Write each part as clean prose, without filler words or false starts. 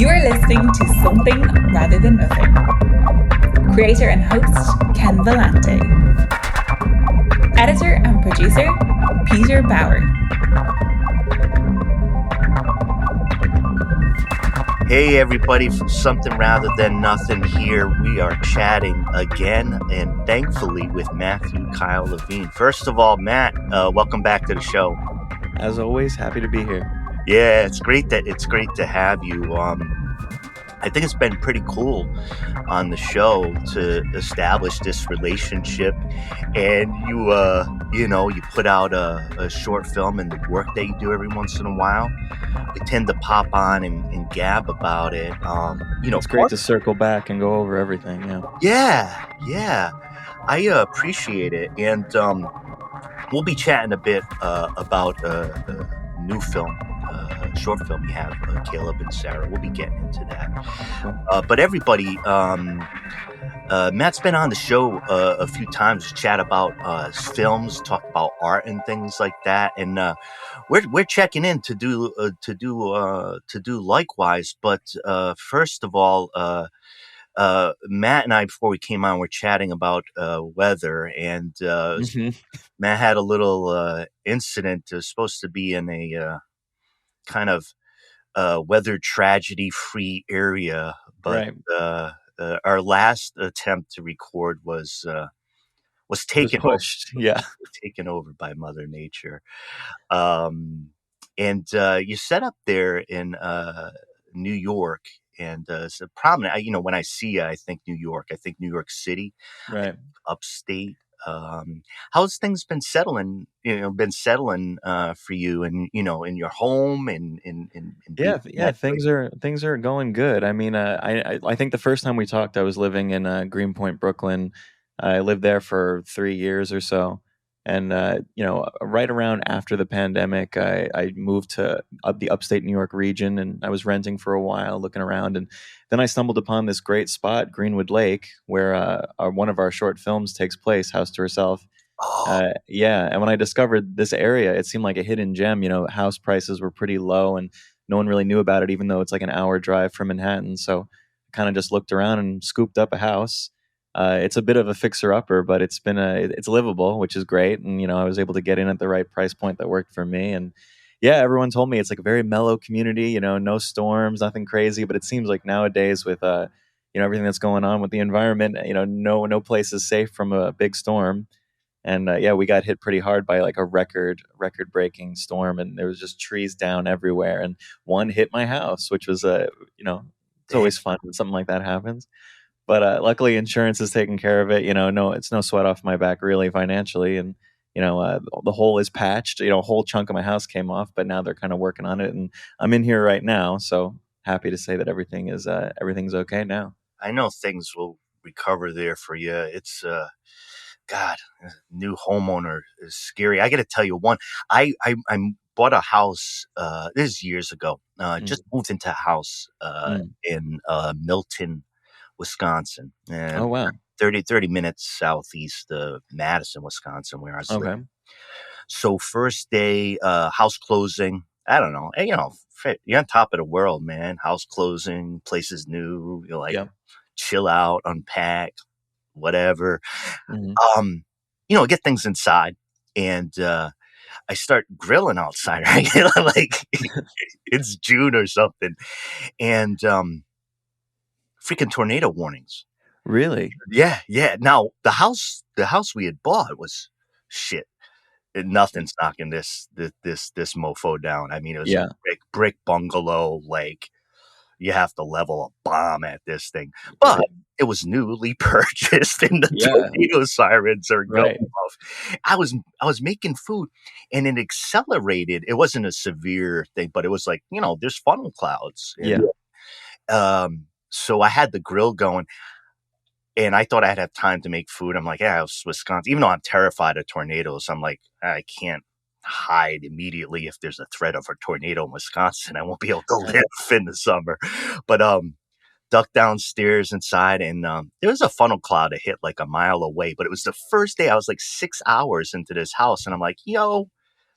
You are listening to Something Rather Than Nothing. Creator and host, Ken Vellante. Editor and producer, Peter Bauer. Hey everybody, from Something Rather Than Nothing here. We are chatting again, and thankfully with Mathew, Kyle Levine. First of all, Matt, welcome back to the show. As always, happy to be here. Yeah, it's great to have you. I think it's been pretty cool on the show to establish this relationship, and you put out a short film and the work that you do every once in a while. We tend to pop on and gab about it. It's great to circle back and go over everything. Yeah. I appreciate it, and we'll be chatting a bit about a new film, short film you have, Caleb and Sarah. We'll be getting into that. But everybody, Matt's been on the show a few times to chat about films, talk about art and things like that, and we're checking in to do likewise. But first of all, Matt and I, before we came on, were chatting about weather, and Matt had a little incident. It was supposed to be in a kind of weather tragedy-free area, but right. Our last attempt to record was taken taken over by Mother Nature. And you set up there in New York, and it's a prominent. When I see you, I think New York. I think New York City, right? Upstate. How's things been settling? For you, and in your home, and Things are going good. I mean, I think the first time we talked, I was living in Greenpoint, Brooklyn. I lived there for 3 years or so. And, right around after the pandemic, I moved to the upstate New York region, and I was renting for a while, looking around. And then I stumbled upon this great spot, Greenwood Lake, where one of our short films takes place, House to Herself. And when I discovered this area, it seemed like a hidden gem. House prices were pretty low, and no one really knew about it, even though it's like an hour drive from Manhattan. So I kind of just looked around and scooped up a house. It's a bit of a fixer-upper, but it's livable, which is great. And, I was able to get in at the right price point that worked for me. And yeah, everyone told me it's like a very mellow community, no storms, nothing crazy. But it seems like nowadays with, everything that's going on with the environment, no place is safe from a big storm. And we got hit pretty hard by like a record-breaking storm, and there was just trees down everywhere. And one hit my house, which was, it's always fun when something like that happens. But luckily, insurance is taking care of it. It's no sweat off my back really financially. And, the hole is patched. A whole chunk of my house came off, but now they're kind of working on it. And I'm in here right now. So happy to say that everything's okay now. I know things will recover there for you. It's, God, new homeowner is scary. I got to tell you one, I bought a house, this is years ago, just moved into a house in Milton, Wisconsin. And oh, wow. 30 minutes southeast of Madison, Wisconsin, where I was living. So first day, house closing, I don't know. And, you're on top of the world, man. House closing, place is new. You're like, chill out, unpack, whatever. Get things inside. And I start grilling outside, right? Like it's June or something. And freaking tornado warnings. Really? Yeah. Now the house we had bought was shit. Nothing's knocking this mofo down. I mean, it was a brick bungalow. Like you have to level a bomb at this thing, but it was newly purchased, and the tornado sirens are going off. I was making food, and it accelerated. It wasn't a severe thing, but it was like there's funnel clouds. And, so I had the grill going, and I thought I'd have time to make food. I'm like, it was Wisconsin. Even though I'm terrified of tornadoes, I'm like, I can't hide immediately if there's a threat of a tornado in Wisconsin. I won't be able to live in the summer. But ducked downstairs inside, and there was a funnel cloud that hit like a mile away. But it was the first day. I was like 6 hours into this house, and I'm like,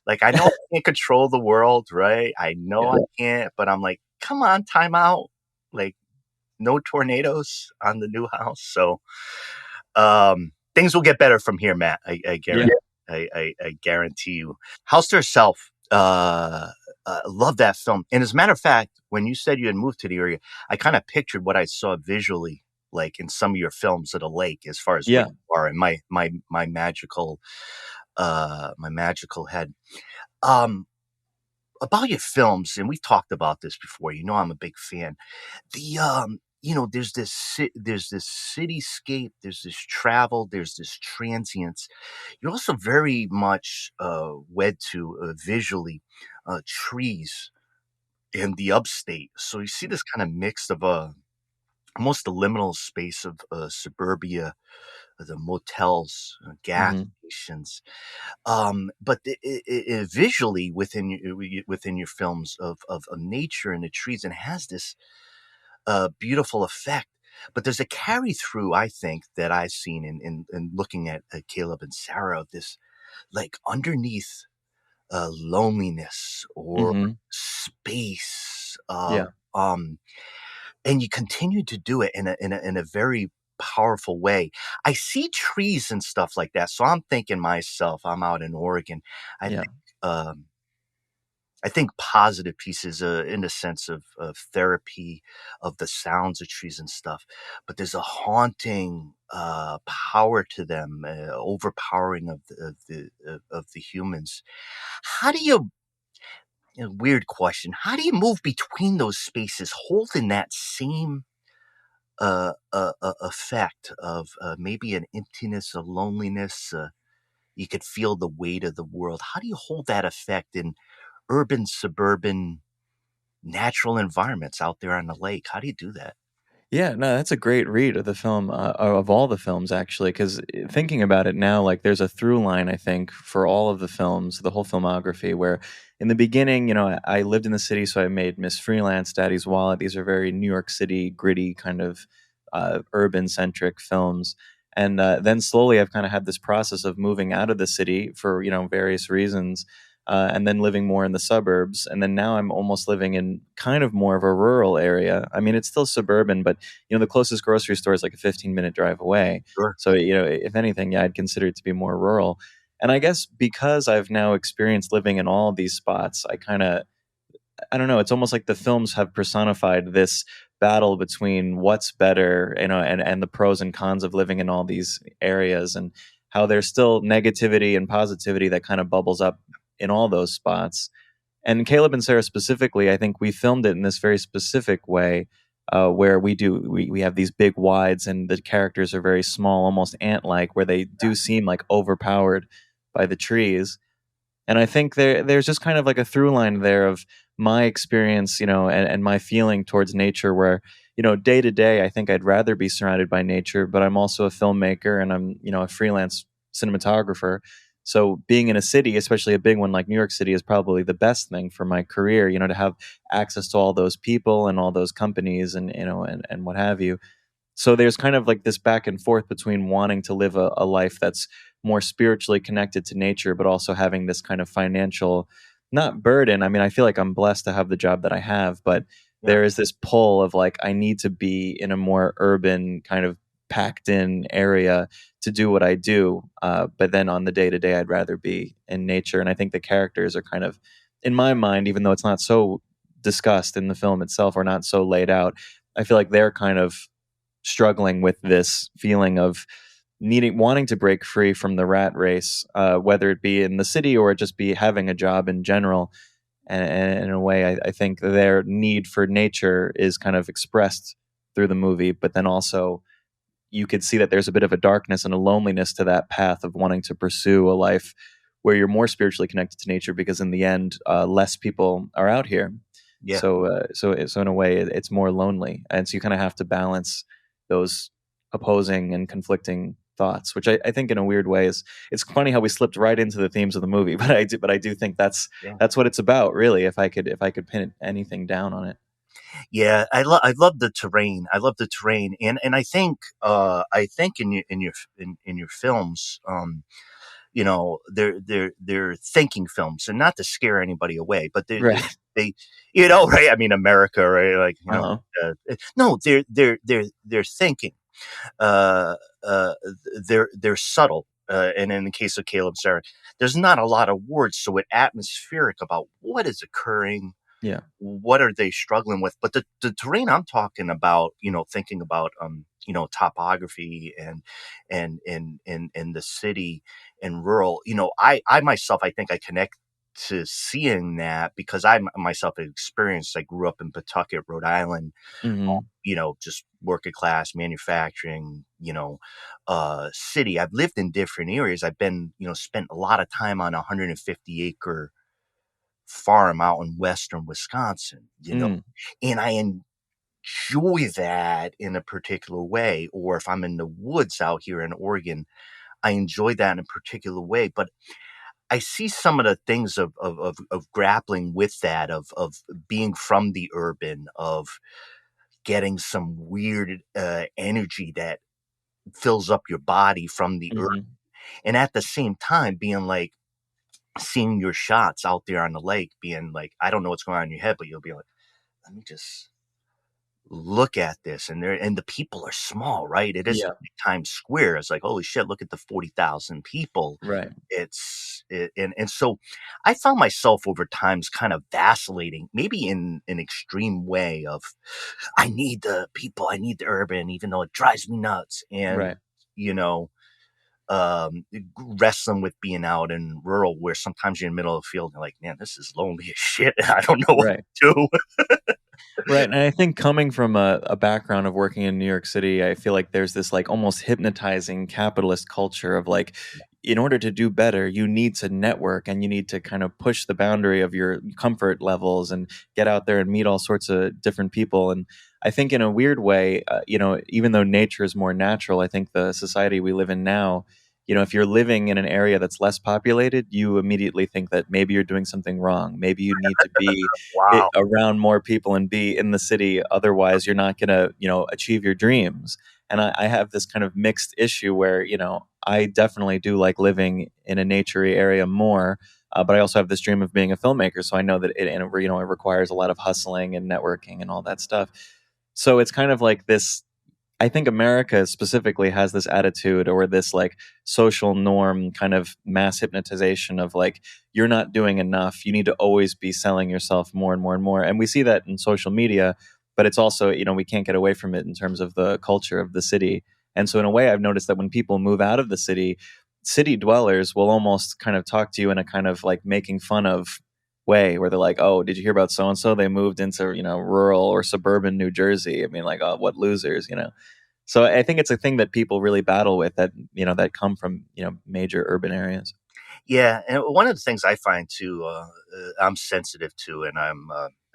like I know I can't control the world, right? I know I can't, but I'm like, come on, time out. like no tornadoes on the new house. So things will get better from here, Matt. I guarantee. Yeah. I guarantee you. House to Herself. Love that film. And as a matter of fact, when you said you had moved to the area, I kind of pictured what I saw visually, like in some of your films at a lake, as far as where you are in my magical head. About your films, and we've talked about this before. You know, I'm a big fan. There's this cityscape, there's this travel, there's this transience. You're also very much wed to visually trees in the upstate. So you see this kind of mix of almost the liminal space of suburbia, the motels, gas stations, but visually within your films of nature and the trees, and it has this beautiful effect. But there's a carry through, I think, that I've seen in looking at Caleb and Sarah, of this like underneath loneliness or space. And you continue to do it in a very powerful way. I see trees and stuff like that, so I'm thinking myself, I'm out in Oregon. I think positive pieces in the sense of therapy, of the sounds of trees and stuff, but there's a haunting power to them, overpowering of the humans. How do you? Weird question. How do you move between those spaces, holding that same effect of maybe an emptiness, a loneliness? You could feel the weight of the world. How do you hold that effect in urban, suburban, natural environments out there on the lake? How do you do that? Yeah, no, that's a great read of the film, of all the films, actually, because thinking about it now, like there's a through line, I think, for all of the films, the whole filmography, where in the beginning, I lived in the city, so I made Miss Freelance, Daddy's Wallet. These are very New York City, gritty, kind of urban-centric films. And then slowly I've kind of had this process of moving out of the city for, various reasons, and then living more in the suburbs. And then now I'm almost living in kind of more of a rural area. I mean, it's still suburban, but the closest grocery store is like a 15-minute drive away. Sure. So, if anything, yeah, I'd consider it to be more rural. And I guess because I've now experienced living in all of these spots, I don't know, it's almost like the films have personified this battle between what's better, and the pros and cons of living in all these areas, and how there's still negativity and positivity that kind of bubbles up in all those spots. And Caleb and Sarah specifically, I think we filmed it in this very specific way, where we have these big wides and the characters are very small, almost ant-like, where they do seem like overpowered by the trees. And I think there's just kind of like a through line there of my experience, and my feeling towards nature, where, day to day, I think I'd rather be surrounded by nature, but I'm also a filmmaker and I'm, a freelance cinematographer. So being in a city, especially a big one like New York City, is probably the best thing for my career, to have access to all those people and all those companies and, and what have you. So there's kind of like this back and forth between wanting to live a life that's more spiritually connected to nature, but also having this kind of financial, not burden. I mean, I feel like I'm blessed to have the job that I have, but there is this pull of like, I need to be in a more urban kind of packed in area to do what I do. But then on the day to day, I'd rather be in nature. And I think the characters are kind of, in my mind, even though it's not so discussed in the film itself or not so laid out, I feel like they're kind of struggling with this feeling of wanting to break free from the rat race, whether it be in the city or just be having a job in general. And in a way, I think their need for nature is kind of expressed through the movie, but then also you could see that there's a bit of a darkness and a loneliness to that path of wanting to pursue a life where you're more spiritually connected to nature, because in the end, less people are out here. Yeah. So in a way, it's more lonely, and so you kind of have to balance those opposing and conflicting thoughts, which I think in a weird way it's funny how we slipped right into the themes of the movie, but I do think that's what it's about, really. If I could pin anything down on it. Yeah, I love the terrain. I love the terrain, and I think in your films, they're thinking films, and not to scare anybody away, but Right. they right? I mean, America, right? Like, no, they're thinking. Uh, uh, they're subtle. And in the case of Caleb Sarah, there's not a lot of words, so it's atmospheric about what is occurring, Yeah. what are they struggling with. But the terrain I'm talking about, thinking about topography and the city and rural, I myself, I think I connect to seeing that because I myself experienced. I grew up in Pawtucket, Rhode Island, Hmm. just working class manufacturing, city. I've lived in different areas. I've been, spent a lot of time on a 150-acre farm out in western Wisconsin, Mm. and I enjoy that in a particular way. Or if I'm in the woods out here in Oregon, I enjoy that in a particular way. But I see some of the things of grappling with that, of being from the urban, of getting some weird energy that fills up your body from the earth. Hmm. And at the same time, being like, seeing your shots out there on the lake, being like, I don't know what's going on in your head, but you'll be like, let me just look at this. And the people are small, right? It isn't Yeah. like Times Square. It's like, holy shit, look at the 40,000 people. Right. And so I found myself over times kind of vacillating, maybe in an extreme way of, I need the people, I need the urban, even though it drives me nuts. And, Right. you know, um, wrestling with being out in rural where sometimes you're in the middle of the field and you're like, man, this is lonely as shit. I don't know what Right. to do. Right. And I think coming from a background of working in New York City, I feel like there's this like almost hypnotizing capitalist culture of like, in order to do better, you need to network and you need to kind of push the boundary of your comfort levels and get out there and meet all sorts of different people. And I think in a weird way, even though nature is more natural, I think the society we live in now, if you're living in an area that's less populated, you immediately think that maybe you're doing something wrong. Maybe you need to be Wow. around more people and be in the city. Otherwise, you're not going to, achieve your dreams. And I have this kind of mixed issue where, I definitely do like living in a naturey area more. But I also have this dream of being a filmmaker. So I know that it requires a lot of hustling and networking and all that stuff. So it's kind of like this. I think America specifically has this attitude or this like social norm kind of mass hypnotization of like, you're not doing enough. You need to always be selling yourself more and more and more. And we see that in social media, but it's also, we can't get away from it in terms of the culture of the city. And so in a way, I've noticed that when people move out of the city dwellers will almost kind of talk to you in a kind of like making fun of way where they're like, oh, did you hear about so and so? They moved into, rural or suburban New Jersey. I mean, like, oh, what losers. So I think it's a thing that people really battle with that come from, major urban areas. Yeah, and one of the things I find too, I'm sensitive to, and I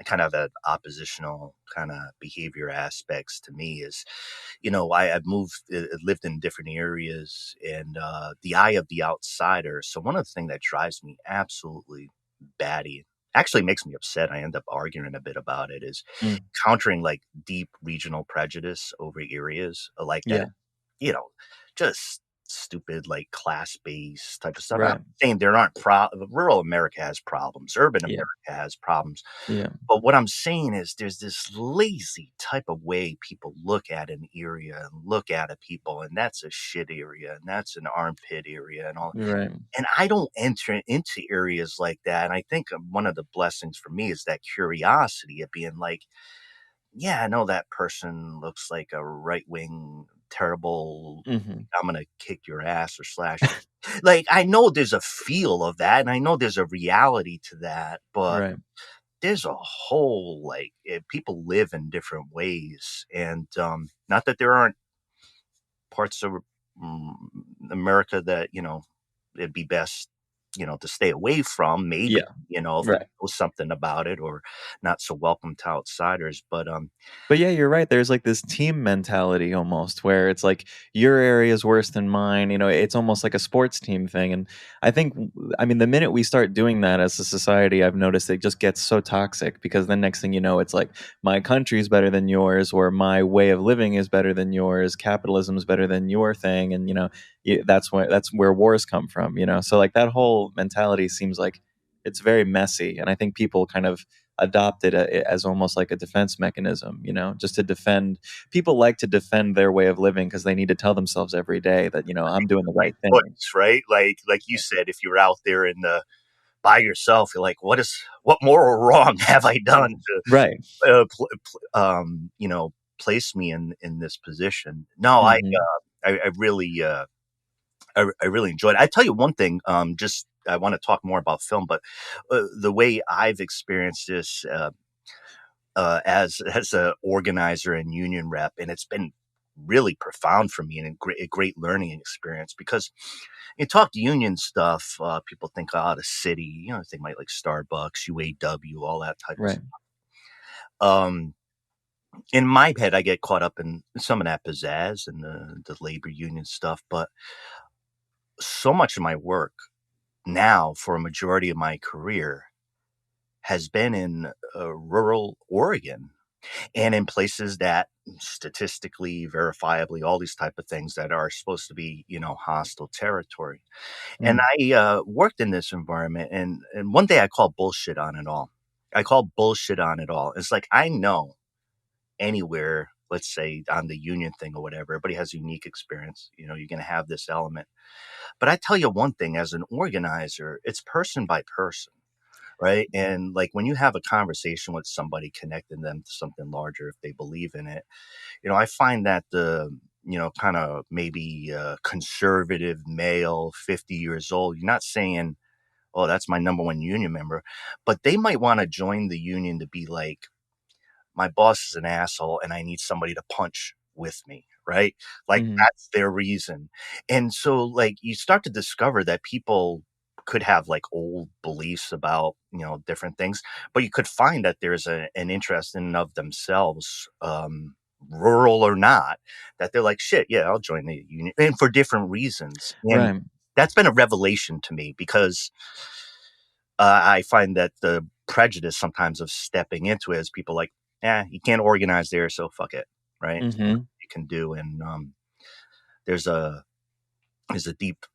kind of have that oppositional kind of behavior aspects to me is, I've lived in different areas, and the eye of the outsider. So one of the things that drives me absolutely batty, actually makes me upset. I end up arguing a bit about it is Mm. countering like deep regional prejudice over areas like that. Yeah. You know, just stupid like class based type of stuff. I'm Right. not saying there aren't rural America has problems, urban Yeah. America has problems. Yeah. But what I'm saying is there's this lazy type of way people look at an area and look at a people, and that's a shit area and that's an armpit area and all. Right. And I don't enter into areas like that. And I think one of the blessings for me is that curiosity of being like, yeah, I know that person looks like a right wing, terrible, Hmm. I'm going to kick your ass or slash you. Like, I know there's a feel of that and I know there's a reality to that, but Right. there's a whole, like, people live in different ways. And not that there aren't parts of mm, America that, it'd be best, to stay away from, maybe, Yeah. if they Right. know something about it or not so welcome to outsiders. But But yeah, you're right. There's like this team mentality almost where it's like your area is worse than mine. It's almost like a sports team thing. And I think, I mean, the minute we start doing that as a society, I've noticed it just gets so toxic because then next thing you know, it's like my country is better than yours or my way of living is better than yours. Capitalism is better than your thing. And, that's where wars come from, so like that whole mentality seems like it's very messy, and I think people kind of adopt it as almost like a defense mechanism, just to defend. People like to defend their way of living because they need to tell themselves every day that I'm doing the right thing. Right? Like you said, if you're out there in the by yourself, you're like, what moral wrong have I done to right place me in this position? No, I really I really enjoyed it. I tell you one thing, just I want to talk more about film, but the way I've experienced this as a organizer and union rep, and it's been really profound for me and a great learning experience, because you talk union stuff, people think, the city, they might like Starbucks, UAW, all that type of stuff. In my head, I get caught up in some of that pizzazz and the labor union stuff, but so much of my work now, for a majority of my career, has been in rural Oregon, and in places that statistically, verifiably, all these type of things that are supposed to be, hostile territory. And I worked in this environment, and one day I called bullshit on it all. It's like, I know anywhere, let's say on the union thing or whatever, everybody has a unique experience. You're going to have this element. But I tell you one thing, as an organizer, it's person by person. Right. And like when you have a conversation with somebody, connecting them to something larger, if they believe in it, I find that the, kind of maybe conservative male, 50 years old, you're not saying, oh, that's my number one union member, but they might want to join the union to be like, my boss is an asshole and I need somebody to punch with me. Right. Like that's their reason. And so like you start to discover that people could have like old beliefs about, different things, but you could find that there's an interest in and of themselves, rural or not, that they're like, shit, yeah, I'll join the union, and for different reasons. And that's been a revelation to me, because I find that the prejudice sometimes of stepping into it is people like, you can't organize there, so fuck it. Right. You can do. And there's a deep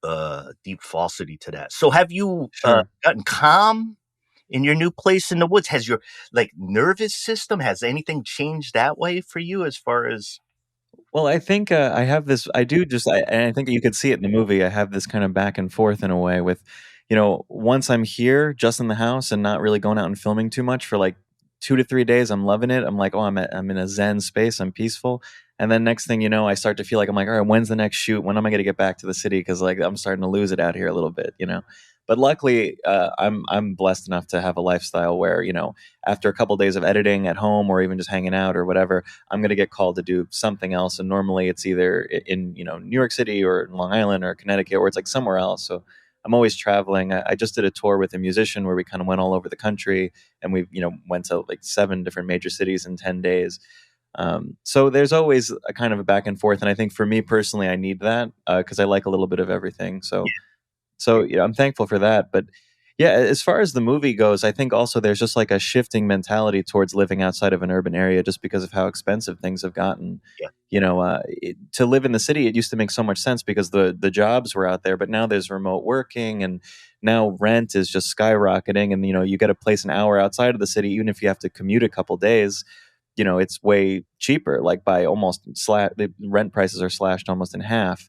falsity to that. So have you gotten calm in your new place in the woods? Has your like nervous system, has anything changed that way for you as far as? Well, I think I have this. And I think you could see it in the movie. I have this kind of back and forth in a way with, once I'm here, just in the house and not really going out and filming too much for like 2 to 3 days, I'm loving it. I'm like, oh, I'm in a Zen space. I'm peaceful. And then next thing you know, I start to feel like I'm like, all right, when's the next shoot? When am I going to get back to the city? Because like I'm starting to lose it out here a little bit, But luckily, I'm blessed enough to have a lifestyle where, after a couple of days of editing at home or even just hanging out or whatever, I'm going to get called to do something else. And normally it's either in, New York City or Long Island or Connecticut, or it's like somewhere else. So I'm always traveling. I just did a tour with a musician where we kind of went all over the country, and we, went to like 7 different major cities in 10 days. So there's always a kind of a back and forth. And I think for me personally, I need that because I like a little bit of everything. So I'm thankful for that. But yeah, as far as the movie goes, I think also there's just like a shifting mentality towards living outside of an urban area just because of how expensive things have gotten. To live in the city, it used to make so much sense because the jobs were out there, but now there's remote working, and now rent is just skyrocketing. And, you get a place an hour outside of the city, even if you have to commute a couple days, it's way cheaper, like by almost the rent prices are slashed almost in half.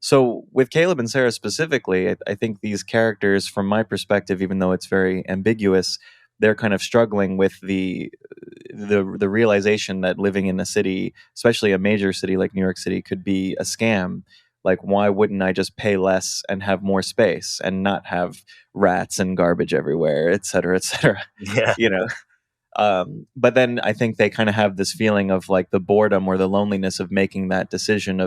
So with Caleb and Sarah specifically, I think these characters, from my perspective, even though it's very ambiguous, they're kind of struggling with the realization that living in a city, especially a major city like New York City, could be a scam. Like, why wouldn't I just pay less and have more space and not have rats and garbage everywhere, et cetera, et cetera? Yeah. But then I think they kind of have this feeling of like the boredom or the loneliness of making that decision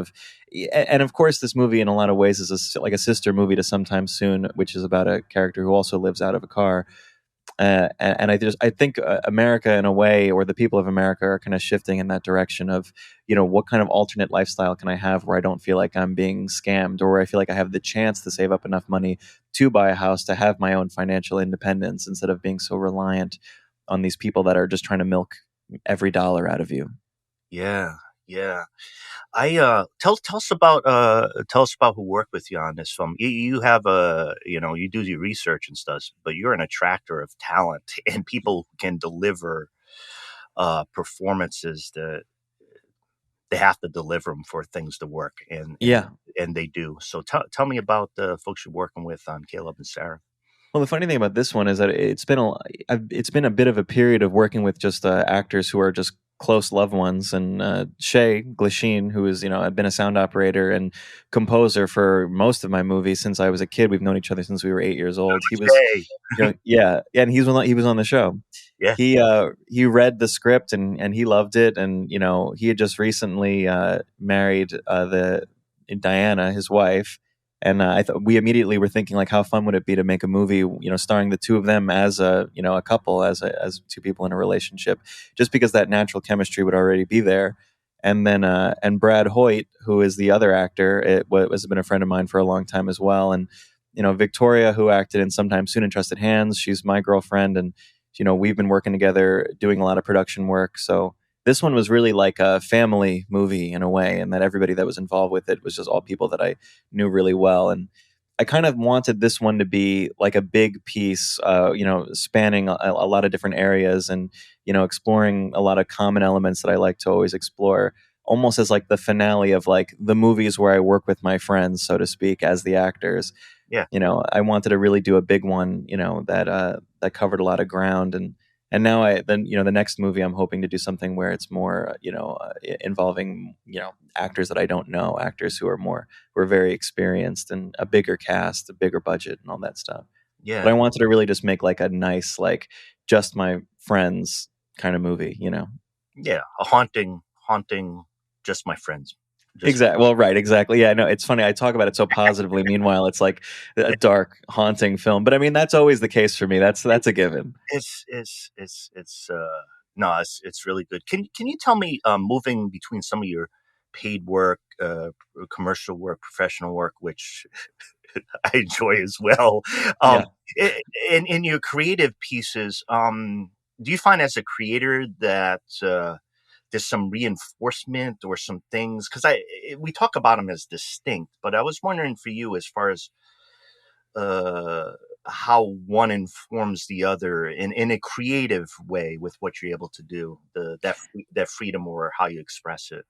and of course this movie in a lot of ways is like a sister movie to Sometime Soon, which is about a character who also lives out of a car. And I think America in a way, or the people of America, are kind of shifting in that direction of, what kind of alternate lifestyle can I have where I don't feel like I'm being scammed, or where I feel like I have the chance to save up enough money to buy a house, to have my own financial independence instead of being so reliant on these people that are just trying to milk every dollar out of you. Yeah. Yeah. I tell us about who worked with you on this film. You have you do your research and stuff, but you're an attractor of talent and people who can deliver performances that they have to deliver them for things to work, Yeah. and they do. So tell me about the folks you're working with on Caleb and Sarah. Well, the funny thing about this one is that it's been a bit of a period of working with just actors who are just close loved ones. And Shay Glasheen, who is, I've been a sound operator and composer for most of my movies since I was a kid. We've known each other since we were 8 years old. He was, Hey, yeah, and he was on the show. yeah, He read the script and he loved it. And he had just recently married the Diana, his wife. And I thought we immediately were thinking like, how fun would it be to make a movie, starring the two of them as a couple, as two people in a relationship, just because that natural chemistry would already be there. And then and Brad Hoyt, who is the other actor, has been a friend of mine for a long time as well. And Victoria, who acted in Sometime Soon in Trusted Hands, she's my girlfriend, and we've been working together doing a lot of production work. So this one was really like a family movie in a way, and that everybody that was involved with it was just all people that I knew really well. And I kind of wanted this one to be like a big piece, spanning a lot of different areas and, exploring a lot of common elements that I like to always explore, almost as like the finale of like the movies where I work with my friends, so to speak, as the actors. yeah, I wanted to really do a big one, that covered a lot of ground. And now the next movie I'm hoping to do something where it's more, involving, actors that I don't know, actors who are very experienced, and a bigger cast, a bigger budget and all that stuff. yeah, But I wanted to really just make like a nice, like just my friends kind of movie, yeah. A haunting, just my friends. Exactly. Well, right. Exactly. Yeah. No, it's funny. I talk about it so positively. Meanwhile, it's like a dark, haunting film. But I mean, that's always the case for me. That's a given. No, it's really good. Can you tell me, moving between some of your paid work, commercial work, professional work, which I enjoy as well, Yeah. in your creative pieces, do you find as a creator that there's some reinforcement or some things? Because we talk about them as distinct, but I was wondering for you as far as uh, how one informs the other in a creative way with what you're able to do, that freedom or how you express it.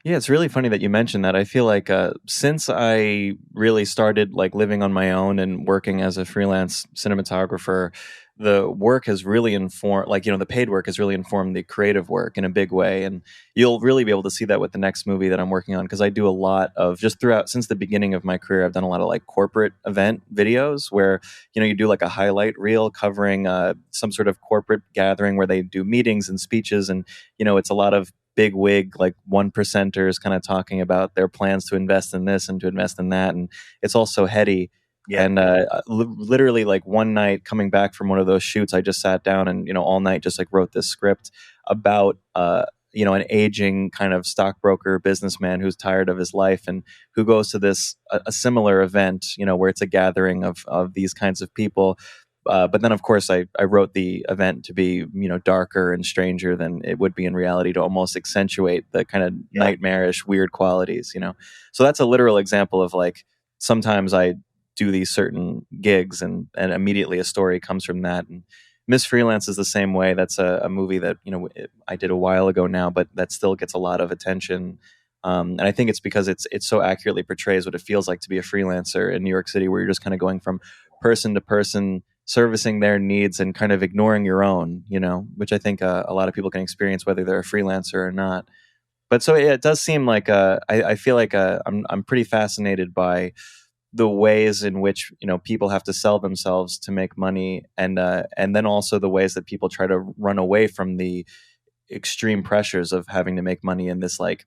Yeah, it's really funny that you mentioned that. I feel like since I really started like living on my own and working as a freelance cinematographer, the work has really informed, like, the paid work has really informed the creative work in a big way. And you'll really be able to see that with the next movie that I'm working on, because I do a lot of just throughout, since the beginning of my career, I've done a lot of like corporate event videos where, you do like a highlight reel covering some sort of corporate gathering where they do meetings and speeches. And, it's a lot of big wig like one percenters kind of talking about their plans to invest in this and to invest in that, and it's all so heady. Yeah, And literally like one night coming back from one of those shoots, I just sat down and all night just like wrote this script about an aging kind of stockbroker businessman who's tired of his life and who goes to this a similar event, where it's a gathering of these kinds of people. But then, of course, I wrote the event to be, darker and stranger than it would be in reality, to almost accentuate the kind of yeah, nightmarish, weird qualities. So that's a literal example of like, sometimes I do these certain gigs and immediately a story comes from that. And Miss Freelance is the same way. That's a movie that, I did a while ago now, but that still gets a lot of attention. And I think it's because it so accurately portrays what it feels like to be a freelancer in New York City, where you're just kind of going from person to person, servicing their needs and kind of ignoring your own, which I think a lot of people can experience whether they're a freelancer or not. But so yeah, it does seem like I feel like I'm pretty fascinated by the ways in which people have to sell themselves to make money, and then also the ways that people try to run away from the extreme pressures of having to make money in this like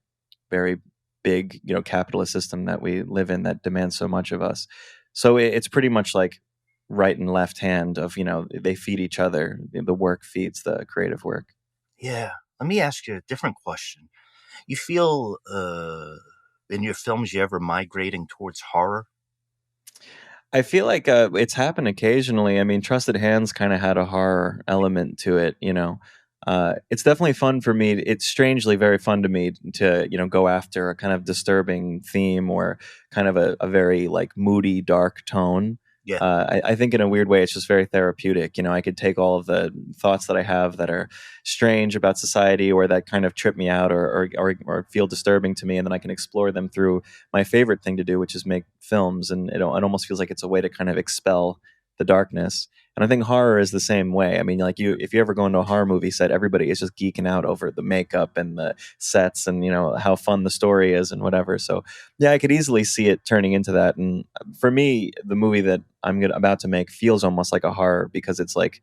very big capitalist system that we live in that demands so much of us. So it's pretty much like right and left hand of they feed each other. The work feeds the creative work. yeah. Let me ask you a different question. You feel in your films you ever migrating towards horror? I feel like it's happened occasionally. I mean, Trusted Hands kind of had a horror element to it. it's definitely fun for me. It's strangely very fun to me to, go after a kind of disturbing theme or kind of a very like moody, dark tone. Yeah. I think in a weird way, it's just very therapeutic. I could take all of the thoughts that I have that are strange about society or that kind of trip me out or feel disturbing to me, and then I can explore them through my favorite thing to do, which is make films. And it almost feels like it's a way to kind of expel the darkness. And I think horror is the same way. I mean, like if you ever go into a horror movie set, everybody is just geeking out over the makeup and the sets and, how fun the story is and whatever. So yeah, I could easily see it turning into that. And for me, the movie that about to make feels almost like a horror because it's like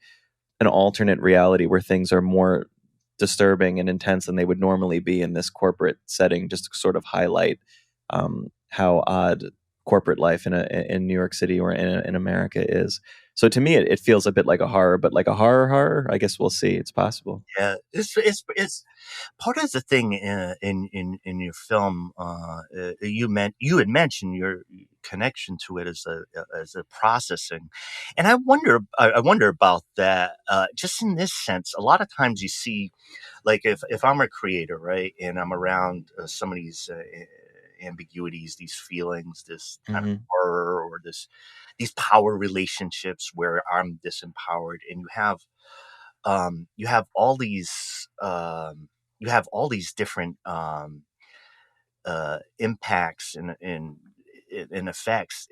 an alternate reality where things are more disturbing and intense than they would normally be in this corporate setting, just to sort of highlight how odd corporate life in New York City or in America is. So to me, it feels a bit like a horror, but like a horror. I guess we'll see. It's possible. Yeah, it's part of the thing in your film. You had mentioned your connection to it as a processing, and I wonder about that. Just in this sense, a lot of times you see, like if I'm a creator, right, and I'm around some of these ambiguities, these feelings, this kind of horror or these power relationships where I'm disempowered, and you have all these different impacts and effects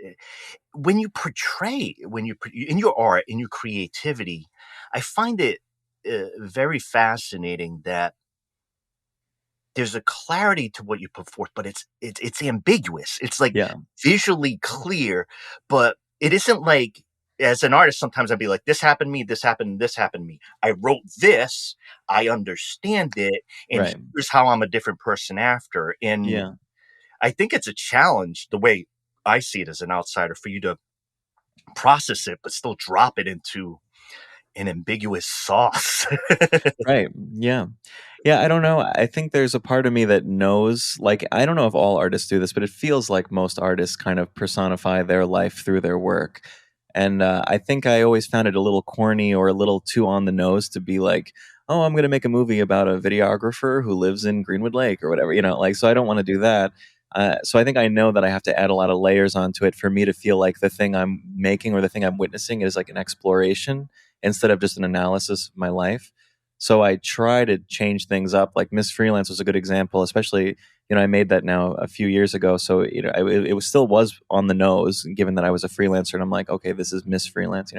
when you portray in your art, in your creativity. I find it very fascinating that there's a clarity to what you put forth, but it's ambiguous. It's like Yeah. visually clear, but it isn't like, as an artist, sometimes I'd be like, this happened to me, this happened, this happened to me. I wrote this, I understand it, and Right. here's how I'm a different person after. And Yeah. I think it's a challenge, the way I see it as an outsider, for you to process it, but still drop it into an ambiguous sauce. Right. Yeah. Yeah, I don't know. I think there's a part of me that knows, like, I don't know if all artists do this, but it feels like most artists kind of personify their life through their work. And I think I always found it a little corny or a little too on the nose to be like, oh, I'm going to make a movie about a videographer who lives in Greenwood Lake or whatever, like, so I don't want to do that. So I think I know that I have to add a lot of layers onto it for me to feel like the thing I'm making or the thing I'm witnessing is like an exploration instead of just an analysis of my life. So I try to change things up. Like Miss Freelance was a good example, especially, I made that now a few years ago. So, it was still was on the nose given that I was a freelancer and I'm like, okay, this is Miss Freelance,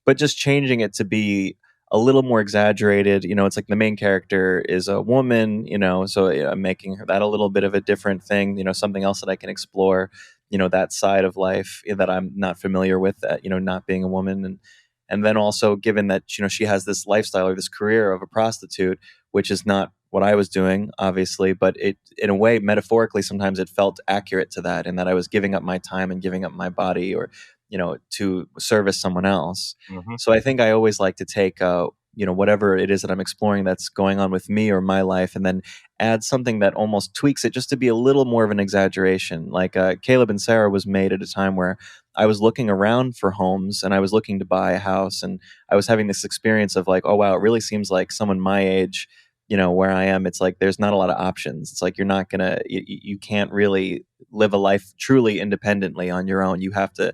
but just changing it to be a little more exaggerated. It's like the main character is a woman, so I'm making that a little bit of a different thing, something else that I can explore, that side of life that I'm not familiar with, that, not being a woman. And then also given that, she has this lifestyle or this career of a prostitute, which is not what I was doing, obviously, but it, in a way, metaphorically, sometimes it felt accurate to that, and that I was giving up my time and giving up my body or, to service someone else. Mhm. So I think I always like to take, whatever it is that I'm exploring that's going on with me or my life, and then add something that almost tweaks it just to be a little more of an exaggeration. Like Caleb and Sarah was made at a time where I was looking around for homes and I was looking to buy a house, and I was having this experience of like, oh wow, it really seems like someone my age, where I am, it's like there's not a lot of options. It's like you can't really live a life truly independently on your own. You have to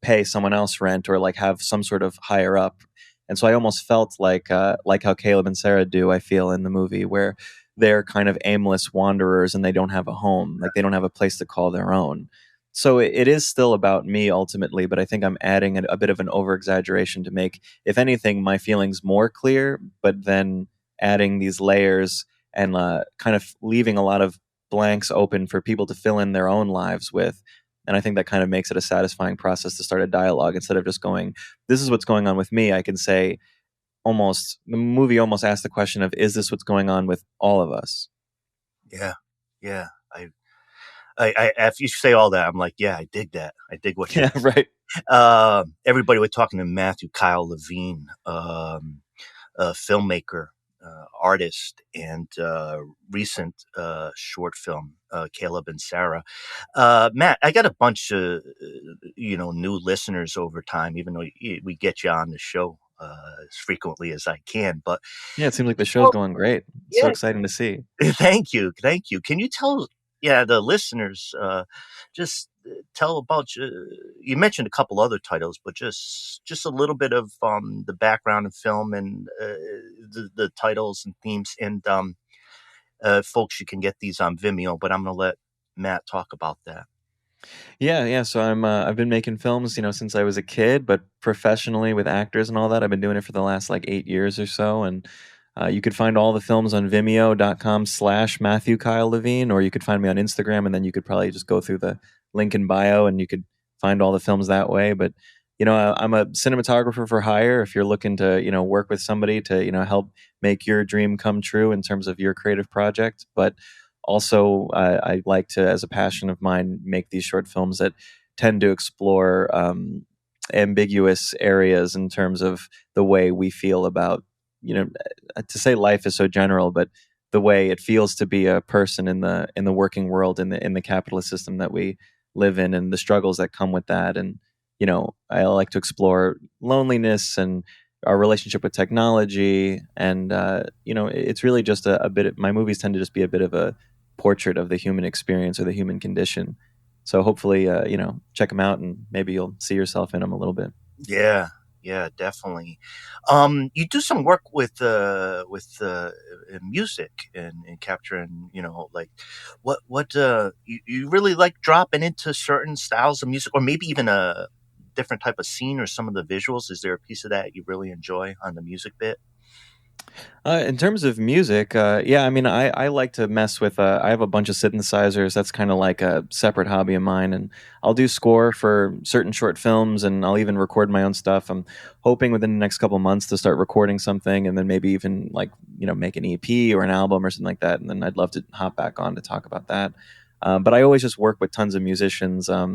pay someone else rent or like have some sort of higher up. And so I almost felt like how Caleb and Sarah do, I feel in the movie, where they're kind of aimless wanderers and they don't have a home, like they don't have a place to call their own. So it is still about me ultimately, but I think I'm adding a bit of an over exaggeration to make, if anything, my feelings more clear, but then adding these layers and kind of leaving a lot of blanks open for people to fill in their own lives with. And I think that kind of makes it a satisfying process to start a dialogue instead of just going, this is what's going on with me. I can say almost, the movie almost asks the question of, is this what's going on with all of us? Yeah. Yeah. After you say all that, I'm like, yeah, I dig that. I dig what you're. Yeah, right. Everybody, we're talking to Mathew, Kyle Levine, a filmmaker, artist, and recent short film, Caleb and Sarah. Matt, I got a bunch of new listeners over time, even though we get you on the show as frequently as I can. But Yeah, it seems like the show's going great. It's so yeah, exciting to see. thank you, thank you. Can you tell, the listeners, just tell about you mentioned a couple other titles, but just a little bit of the background of film and the titles and themes. And folks, you can get these on Vimeo, but I'm going to let Matt talk about that. Yeah. So I've been making films, since I was a kid, but professionally with actors and all that. I've been doing it for the last like 8 years or so, and you could find all the films on Vimeo.com/Mathew Kyle Levine, or you could find me on Instagram, and then you could probably just go through the link in bio, and you could find all the films that way. But I'm a cinematographer for hire. If you're looking to work with somebody to help make your dream come true in terms of your creative project, but also, I like to, as a passion of mine, make these short films that tend to explore ambiguous areas in terms of the way we feel about, to say life is so general, but the way it feels to be a person in the working world, in the capitalist system that we live in, and the struggles that come with that. And I like to explore loneliness and our relationship with technology, and it's really just a bit of, my movies tend to just be a bit of a portrait of the human experience or the human condition. So hopefully check them out, and maybe you'll see yourself in them a little bit. Yeah, definitely. You do some work with music and capturing, like what you really like dropping into certain styles of music, or maybe even a different type of scene or some of the visuals. Is there a piece of that you really enjoy on the music bit? In terms of music, yeah, I mean, I like to mess with. I have a bunch of synthesizers. That's kind of like a separate hobby of mine, and I'll do score for certain short films, and I'll even record my own stuff. I'm hoping within the next couple months to start recording something, and then maybe even like make an EP or an album or something like that. And then I'd love to hop back on to talk about that. But I always just work with tons of musicians. I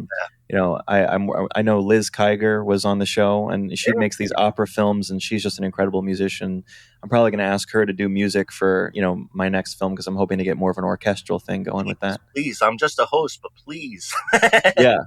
know Liz Kiger was on the show, and she makes these opera films, and she's just an incredible musician. I'm probably going to ask her to do music for my next film, because I'm hoping to get more of an orchestral thing going with that. Please, I'm just a host, but please. Yeah,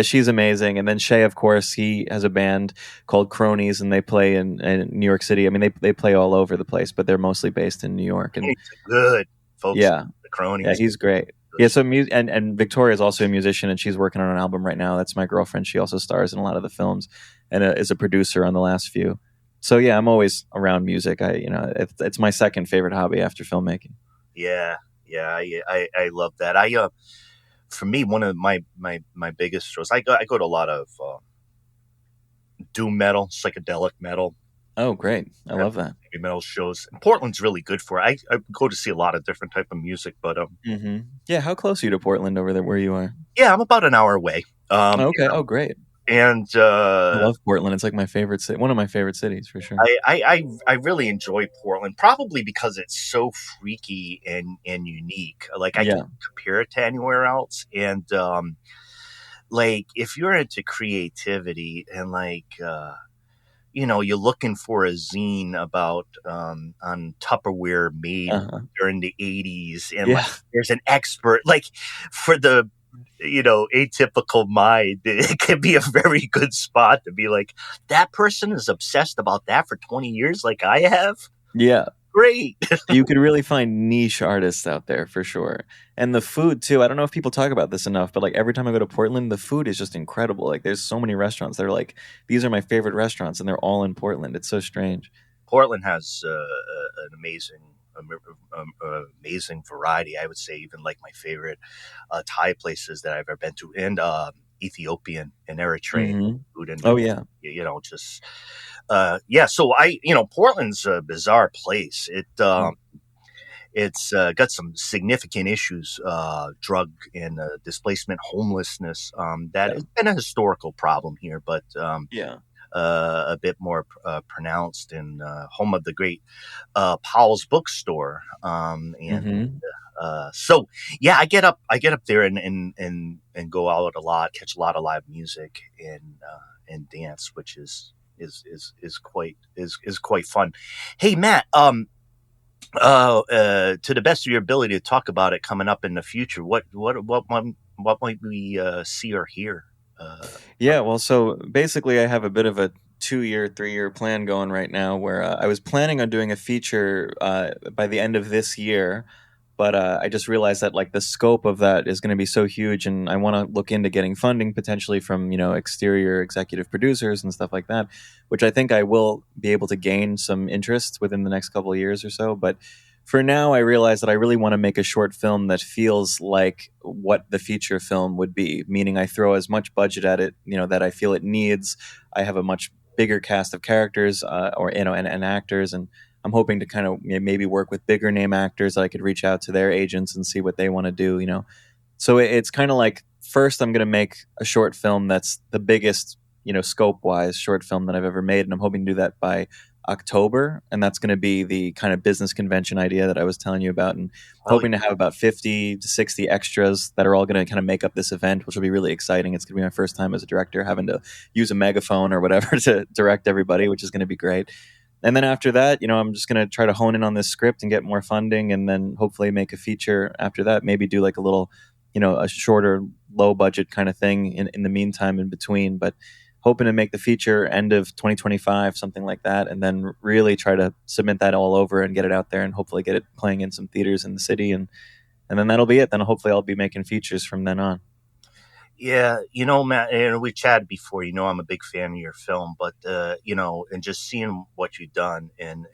she's amazing. And then Shay, of course, he has a band called Cronies, and they play in New York City. I mean, they play all over the place, but they're mostly based in New York. And good folks. Yeah, the Cronies. Yeah, he's great. Yeah, so and Victoria is also a musician, and she's working on an album right now. That's my girlfriend. She also stars in a lot of the films, and is a producer on the last few. So yeah, I'm always around music. It's my second favorite hobby after filmmaking. Yeah, I love that. For me, one of my biggest shows, I go to a lot of doom metal, psychedelic metal. Oh, great! I love that. Heavy metal shows. And Portland's really good for it. I go to see a lot of different type of music, but yeah. How close are you to Portland over there, where you are? Yeah, I'm about an hour away. Okay. Oh, great. And I love Portland. It's like my favorite city, one of my favorite cities for sure. I really enjoy Portland, probably because it's so freaky and unique. Like I can't compare it to anywhere else. And like if you're into creativity and like you're looking for a zine about on Tupperware made during the 80s, and like there's an expert, like for the atypical mind, it can be a very good spot to be like, that person is obsessed about that for 20 years like I have. Yeah. Great. You could really find niche artists out there for sure. And the food too. I don't know if people talk about this enough, but like every time I go to Portland, the food is just incredible. Like there's so many restaurants that are like, these are my favorite restaurants, and they're all in Portland. It's so strange. Portland has an amazing variety. I would say even like my favorite Thai places that I've ever been to, and Ethiopian and Eritrean food. And just so Portland's a bizarre place. It's got some significant issues, drug and displacement, homelessness. That has been a historical problem here, but a bit more pronounced in home of the great Powell's bookstore. So yeah, I get up there and go out a lot, catch a lot of live music and dance, which is quite fun. Hey Matt, to the best of your ability to talk about it coming up in the future, what might we see or hear? Well, so basically I have a bit of a 2-year, 3-year plan going right now where I was planning on doing a feature by the end of this year. But I just realized that like the scope of that is going to be so huge, and I want to look into getting funding potentially from exterior executive producers and stuff like that, which I think I will be able to gain some interest within the next couple of years or so. But for now, I realize that I really want to make a short film that feels like what the feature film would be, meaning I throw as much budget at it, that I feel it needs. I have a much bigger cast of characters, and actors, and I'm hoping to kind of maybe work with bigger name actors that I could reach out to their agents and see what they want to do, So it's kind of like, first I'm going to make a short film that's the biggest, scope-wise short film that I've ever made, and I'm hoping to do that by October, and that's going to be the kind of business convention idea that I was telling you about, and hoping to have about 50 to 60 extras that are all going to kind of make up this event, which will be really exciting. It's going to be my first time as a director having to use a megaphone or whatever to direct everybody, which is going to be great. And then after that, I'm just going to try to hone in on this script and get more funding, and then hopefully make a feature after that. Maybe do like a little, a shorter, low budget kind of thing in the meantime in between. But hoping to make the feature end of 2025, something like that, and then really try to submit that all over and get it out there, and hopefully get it playing in some theaters in the city. And then that'll be it. Then hopefully I'll be making features from then on. Yeah, Matt, we chatted before. I'm a big fan of your film, but and just seeing what you've done and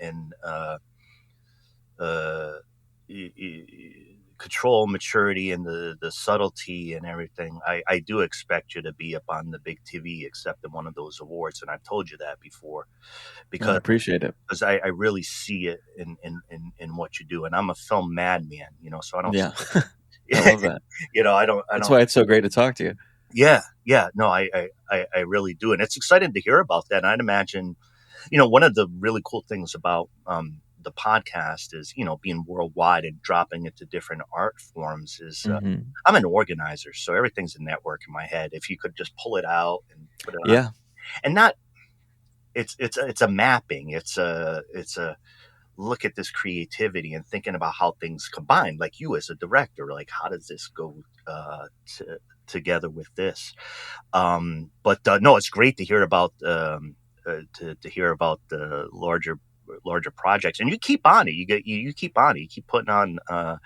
control, maturity, and the subtlety and everything, I do expect you to be up on the big TV, accepting one of those awards, and I've told you that before, because I appreciate it, because I really see it in what you do, and I'm a film madman, so I don't. Yeah. I love that. That's why it's so great to talk to you. Yeah. No, I really do. And it's exciting to hear about that. And I'd imagine, one of the really cool things about the podcast is, being worldwide and dropping into different art forms is I'm an organizer. So everything's a network in my head. If you could just pull it out and put it on. And not, it's a mapping. It's a look at this creativity and thinking about how things combine, like you as a director, like how does this go together with this? But no, it's great to hear about to hear about the larger projects, and you keep on it. You keep on it. You keep putting on. I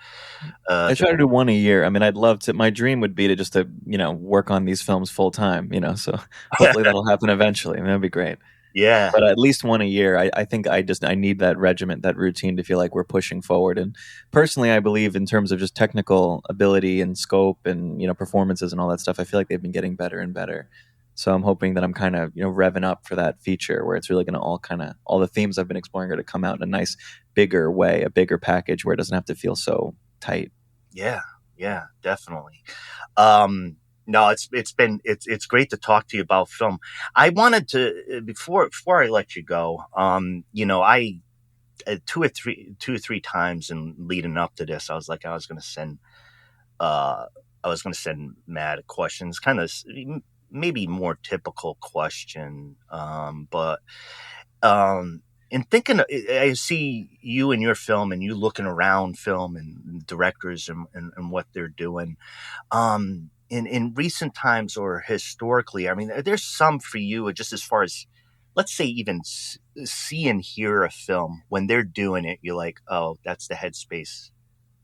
try to do one a year. I mean, I'd love to. My dream would be to just work on these films full time. So hopefully that'll happen eventually. I mean, that'd be great. Yeah. But at least one a year. I think I need that regiment, that routine to feel like we're pushing forward. And personally, I believe in terms of just technical ability and scope and, performances and all that stuff, I feel like they've been getting better and better. So I'm hoping that I'm kind of, revving up for that feature where it's really going to all the themes I've been exploring are to come out in a nice, bigger way, a bigger package where it doesn't have to feel so tight. Yeah, definitely. No, it's great to talk to you about film. I wanted to before I let you go. I 2 or 3 times in leading up to this, I was like, I was going to send Matt questions, kind of maybe more typical question, but in thinking, I see you and your film, and you looking around film and directors and what they're doing. In recent times or historically, I mean, there's some for you, just as far as, let's say, even see and hear a film, when they're doing it, you're like, oh, that's the headspace.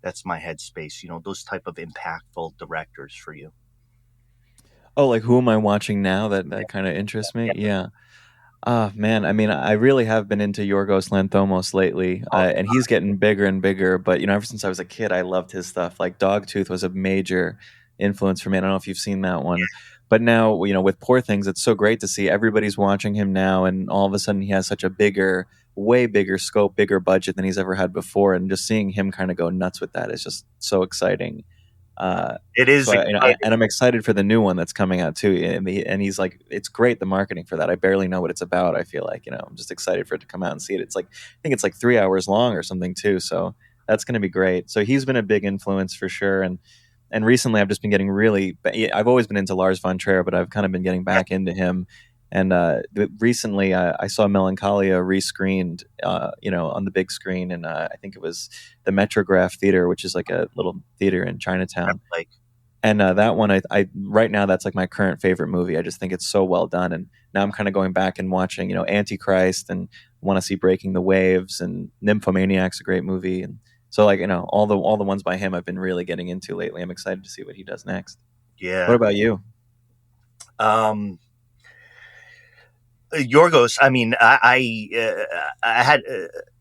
That's my headspace. Those type of impactful directors for you. Oh, like who am I watching now that kind of interests me? Yeah. Man, I mean, I really have been into Yorgos Lanthimos lately, and he's getting bigger and bigger. But, ever since I was a kid, I loved his stuff. Like Dogtooth was a major influence for me. I don't know if you've seen that one. But now, with Poor Things, it's so great to see everybody's watching him now. And all of a sudden he has such a way bigger scope, bigger budget than he's ever had before. And just seeing him kind of go nuts with that is just so exciting. It is, and I'm excited for the new one that's coming out too. And he's like, it's great, the marketing for that. I barely know what it's about. I feel like, I'm just excited for it to come out and see it. It's like, I think it's like 3 hours long or something too. So that's going to be great. So he's been a big influence for sure. And recently I've just been getting I've always been into Lars von Trier, but I've kind of been getting back into him. And recently I saw Melancholia rescreened, on the big screen. And I think it was the Metrograph Theater, which is like a little theater in Chinatown. And that one, I right now, that's like my current favorite movie. I just think it's so well done. And now I'm kind of going back and watching, Antichrist, and want to see Breaking the Waves, and Nymphomaniac's a great movie. And so, like, all the ones by him I've been really getting into lately. I'm excited to see what he does next. Yeah. What about you? Yorgos, I mean, I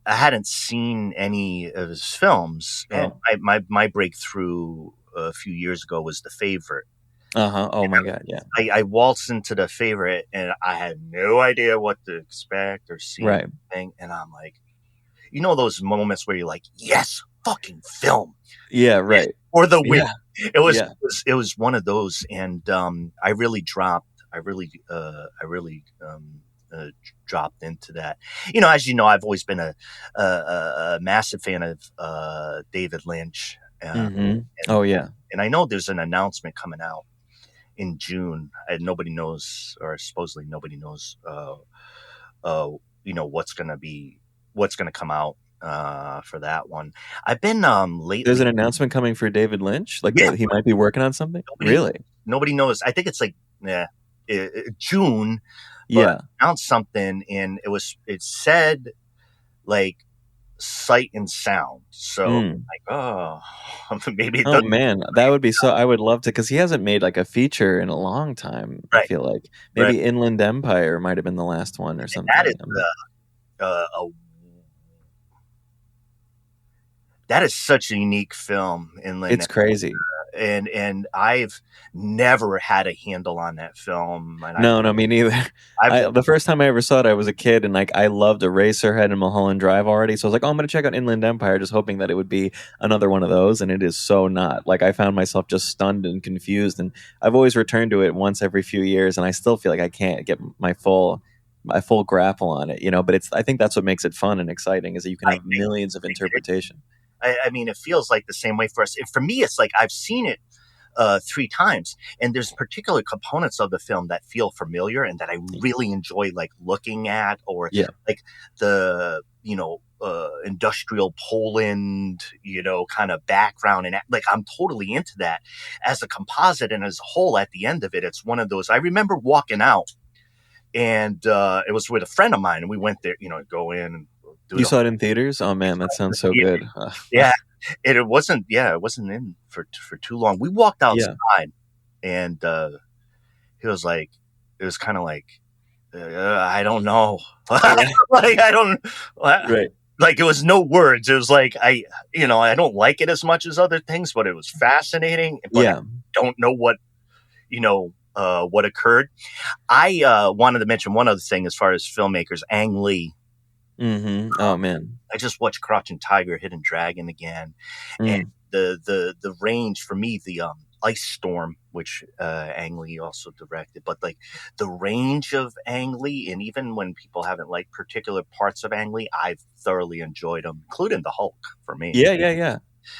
hadn't seen any of his films, and my breakthrough a few years ago was The Favorite. Oh my God, yeah. I waltzed into The Favorite, and I had no idea what to expect or see anything, and I'm like, those moments where you're like, yes, fucking film, yeah, right, or the win. Yeah. It was one of those, and I really dropped into that. As you know, I've always been a massive fan of David Lynch. And I know there's an announcement coming out in June, and nobody knows, or supposedly nobody knows, what's gonna come out for that one. I've been lately. There's an announcement coming for David Lynch, like that he might be working on something. Nobody knows. I think it's like June. Announced something, and it said like sight and sound. So maybe. Man, that would be so. I would love to, because he hasn't made like a feeture in a long time. Right. I feel like maybe Inland Empire might have been the last one or something. That is such a unique film. It's crazy. And I've never had a handle on that film. And no, me neither. The first time I ever saw it, I was a kid, and like I loved Eraserhead and Mulholland Drive already. So I was like, I'm going to check out Inland Empire, just hoping that it would be another one of those. And it is so not. Like I found myself just stunned and confused. And I've always returned to it once every few years, and I still feel like I can't get my full grapple on it. But I think that's what makes it fun and exciting, is that you can have millions of interpretation. I mean, it feels like the same way for us. For me, it's like I've seen it 3 times, and there's particular components of the film that feel familiar and that I really enjoy, like looking at, or like the industrial Poland kind of background, and like I'm totally into that as a composite and as a whole. At the end of it, it's one of those. I remember walking out, and it was with a friend of mine, and we went there, go in and. You saw it in theaters? Oh man, that sounds so good. Yeah, it wasn't in for too long. We walked outside, and he was like, it was kind of like, I don't know, like I don't, like it was no words. It was like I don't like it as much as other things, but it was fascinating. But I don't know what what occurred. I wanted to mention one other thing as far as filmmakers, Ang Lee. Oh man, I just watched Crouching Tiger, Hidden Dragon again, and the range for me, the Ice Storm, which Ang Lee also directed, but like the range of Ang Lee, and even when people haven't liked particular parts of Ang Lee, I've thoroughly enjoyed them, including the Hulk for me. Yeah.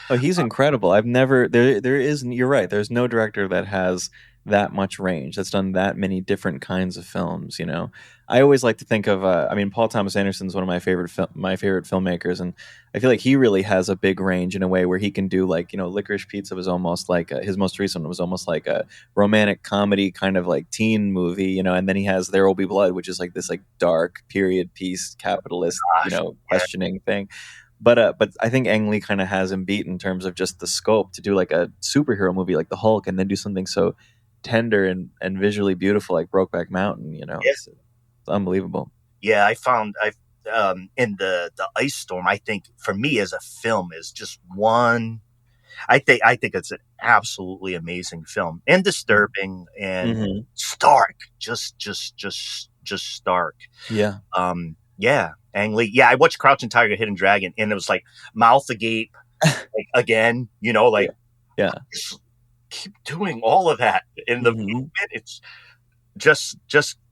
Oh, he's incredible. I've never there is. You're right. There's no director that has that much range, that's done that many different kinds of films. I always like to think of Paul Thomas Anderson's one of my favorite filmmakers, and I feel like he really has a big range in a way where he can do, like, Licorice Pizza was almost like his most recent one was almost like a romantic comedy kind of like teen movie, and then he has There Will Be Blood, which is like this like dark period piece capitalist questioning thing. But I think Ang Lee kind of has him beat in terms of just the scope to do like a superhero movie like the Hulk, and then do something so tender and visually beautiful like Brokeback Mountain. It's unbelievable. Yeah, I found in the Ice Storm, I think for me as a film is just one. I think it's an absolutely amazing film, and disturbing and stark, just stark. Yeah. Ang Lee. Yeah, I watched Crouching Tiger, Hidden Dragon, and it was like mouth agape again. Just keep doing all of that in the movement. It's just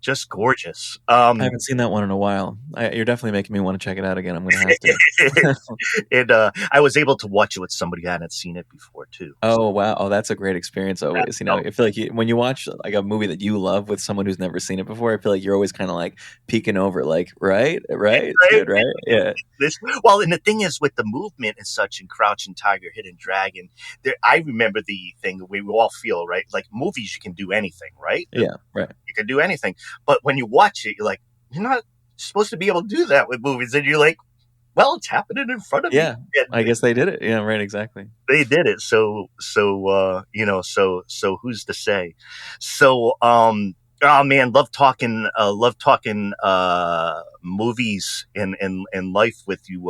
just gorgeous. I haven't seen that one in a while. You're definitely making me want to check it out again. I'm going to have to. I was able to watch it with somebody who hadn't seen it before too. Oh, wow. Oh, that's a great experience always. You know, I feel like when you watch like a movie that you love with someone who's never seen it before, I feel like you're always kind of like peeking over, like, right? It's good, right? Yeah. Well, and the thing is with the movement and such in Crouching Tiger, Hidden Dragon, I remember the thing that we all feel, right? Like movies, you can do anything, right? Yeah, right. You can do anything. But when you watch it, you're like, you're not supposed to be able to do that with movies. And you're like, well, it's happening in front of me. Yeah, I guess they did it. Yeah, right, exactly. They did it. So who's to say? So, oh man, love talking movies and life with you,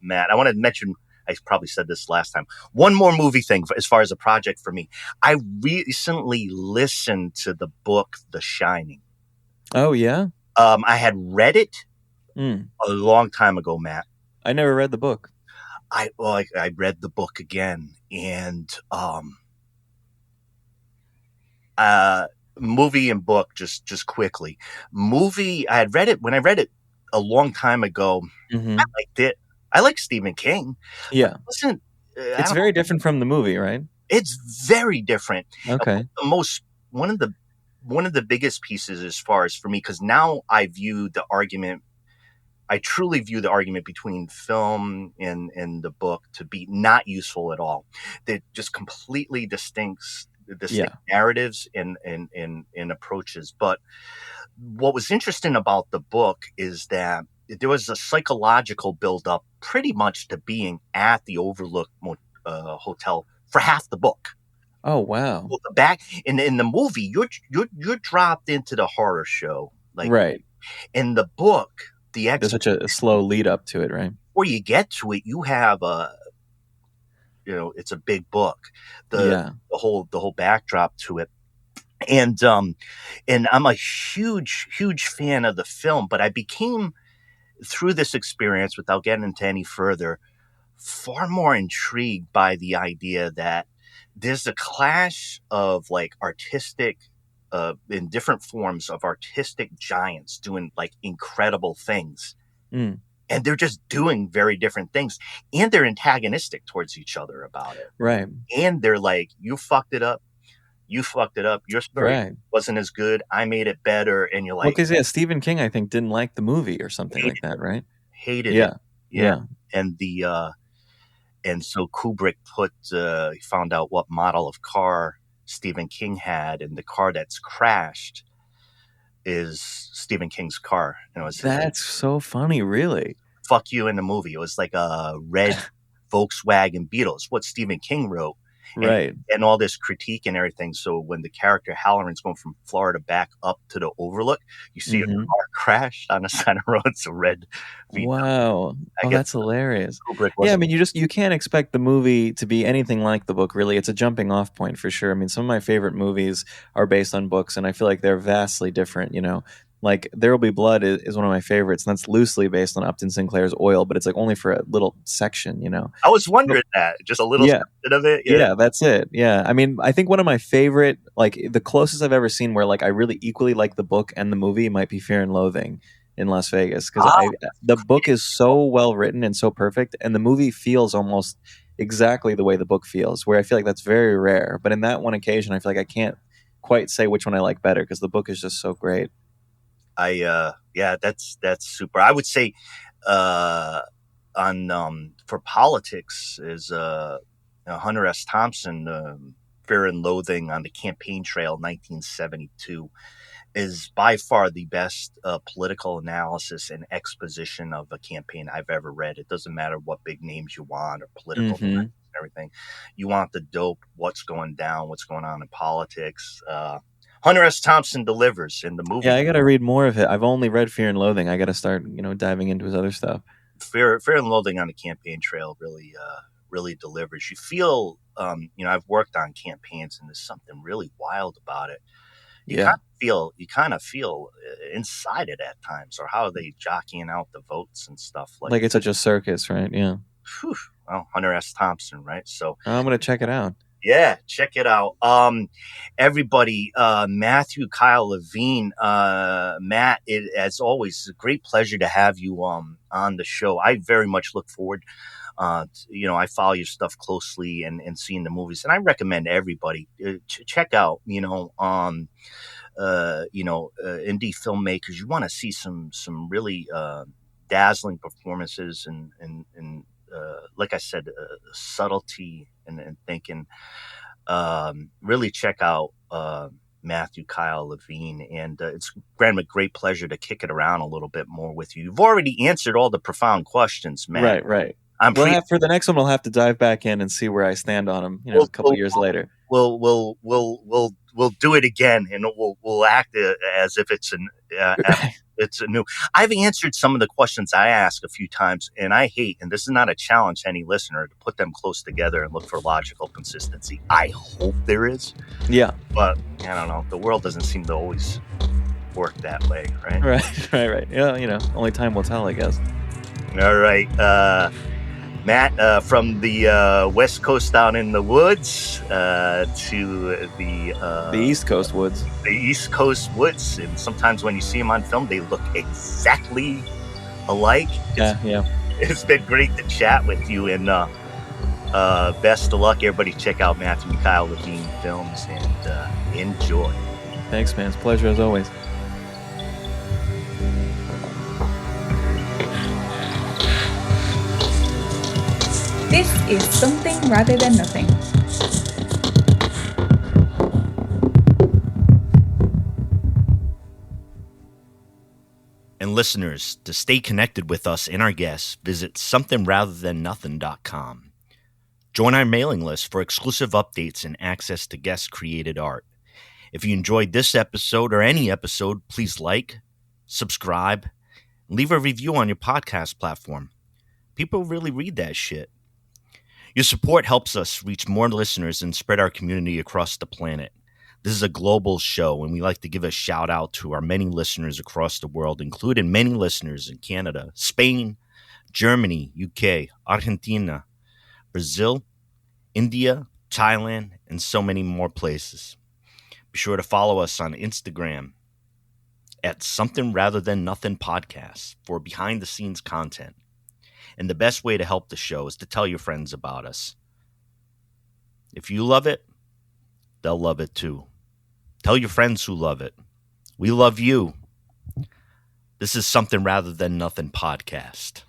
Matt. I want to mention, I probably said this last time, one more movie thing as far as a project for me. I recently listened to the book, The Shining. Oh, yeah? I had read it a long time ago, Matt. I never read the book. I read the book again, and movie and book just quickly. Movie, I had read it when I read it a long time ago. Mm-hmm. I liked it. I like Stephen King. Yeah, listen, it's very different from the movie, right? It's very different. Okay. One of the biggest pieces as far as for me, because now I truly view the argument between film and the book to be not useful at all. They're just completely distinct narratives and approaches. But what was interesting about the book is that there was a psychological buildup pretty much to being at the Overlook Hotel for half the book. Oh, wow. Well, in the movie, you're dropped into the horror show. Like, right. In the book, there's such a slow lead up to it, right? Before you get to it, you have it's a big book. The whole backdrop to it. And I'm a huge fan of the film, but I became, through this experience, without getting into any further, far more intrigued by the idea that there's a clash of like artistic in different forms of artistic giants doing like incredible things. And they're just doing very different things, and they're antagonistic towards each other about it. Right. And they're like, you fucked it up. Your story wasn't as good. I made it better. And you're like, because Stephen King, I think, didn't like the movie or something like that, right? Hated it. Yeah. And and so Kubrick he found out what model of car Stephen King had, and the car that's crashed is Stephen King's car. That's so funny, really. Fuck you in the movie. It was like a red Volkswagen Beetle. It's what Stephen King wrote. Right. And all this critique and everything. So when the character Halloran's going from Florida back up to the Overlook, you see a car crash on the side of the road. It's a red VW. Wow. That's hilarious. Yeah, I mean, you can't expect the movie to be anything like the book, really. It's a jumping off point for sure. I mean, some of my favorite movies are based on books, and I feel like they're vastly different, you know. Like There Will Be Blood is one of my favorites, and that's loosely based on Upton Sinclair's Oil, but it's like only for a little section, you know. I was wondering that, just a little section of it. Yeah, that's it. Yeah, I mean, I think one of my favorite, like the closest I've ever seen where like I really equally like the book and the movie might be Fear and Loathing in Las Vegas, because the book is so well written and so perfect, and the movie feels almost exactly the way the book feels, where I feel like that's very rare. But in that one occasion, I feel like I can't quite say which one I like better because the book is just so great. That's super. I would say on for politics is Hunter S. Thompson, Fear and Loathing on the Campaign Trail 1972 is by far the best political analysis and exposition of a campaign I've ever read. It doesn't matter what big names you want or political and everything. You want the dope, what's going down, what's going on in politics. Hunter S. Thompson delivers in the movie. Yeah, I got to read more of it. I've only read Fear and Loathing. I got to start, diving into his other stuff. Fear and Loathing on the Campaign Trail really delivers. You feel, I've worked on campaigns, and there's something really wild about it. You kind of feel inside it at times, or how are they jockeying out the votes and stuff like it's such a circus, right? Yeah. Well, Hunter S. Thompson, right? So I'm gonna check it out. Yeah, check it out. Everybody, Mathew, Kyle Levine, Matt, as always, it's a great pleasure to have you on the show. I very much look forward. I follow your stuff closely and seeing the movies, and I recommend everybody check out. Indie filmmakers. You want to see some really dazzling performances and like I said, subtlety and thinking. Really check out Mathew, Kyle Levine, and it's a great pleasure to kick it around a little bit more with you. You've already answered all the profound questions, Matt. Right. For the next one, we'll have to dive back in and see where I stand on them. A couple years later. We'll do it again, and we'll act as if it's it's a new. I've answered some of the questions I ask a few times, and I hate, and this is not a challenge to any listener, to put them close together and look for logical consistency. I hope there is. Yeah. But I don't know. The world doesn't seem to always work that way, right? Right. Yeah, only time will tell, I guess. All right. Matt, from the West Coast down in the woods to the East Coast woods. The East Coast woods. And sometimes when you see them on film, they look exactly alike. Yeah. It's been great to chat with you. And best of luck, everybody. Check out Mathew and Kyle Levine films and enjoy. Thanks, man. It's a pleasure as always. This is Something Rather Than Nothing. And listeners, to stay connected with us and our guests, visit somethingratherthannothing.com. Join our mailing list for exclusive updates and access to guest-created art. If you enjoyed this episode or any episode, please like, subscribe, and leave a review on your podcast platform. People really read that shit. Your support helps us reach more listeners and spread our community across the planet. This is a global show, and we like to give a shout out to our many listeners across the world, including many listeners in Canada, Spain, Germany, UK, Argentina, Brazil, India, Thailand, and so many more places. Be sure to follow us on Instagram at Something Rather Than Nothing Podcast for behind-the-scenes content. And the best way to help the show is to tell your friends about us. If you love it, they'll love it too. Tell your friends who love it. We love you. This is Something Rather Than Nothing Podcast.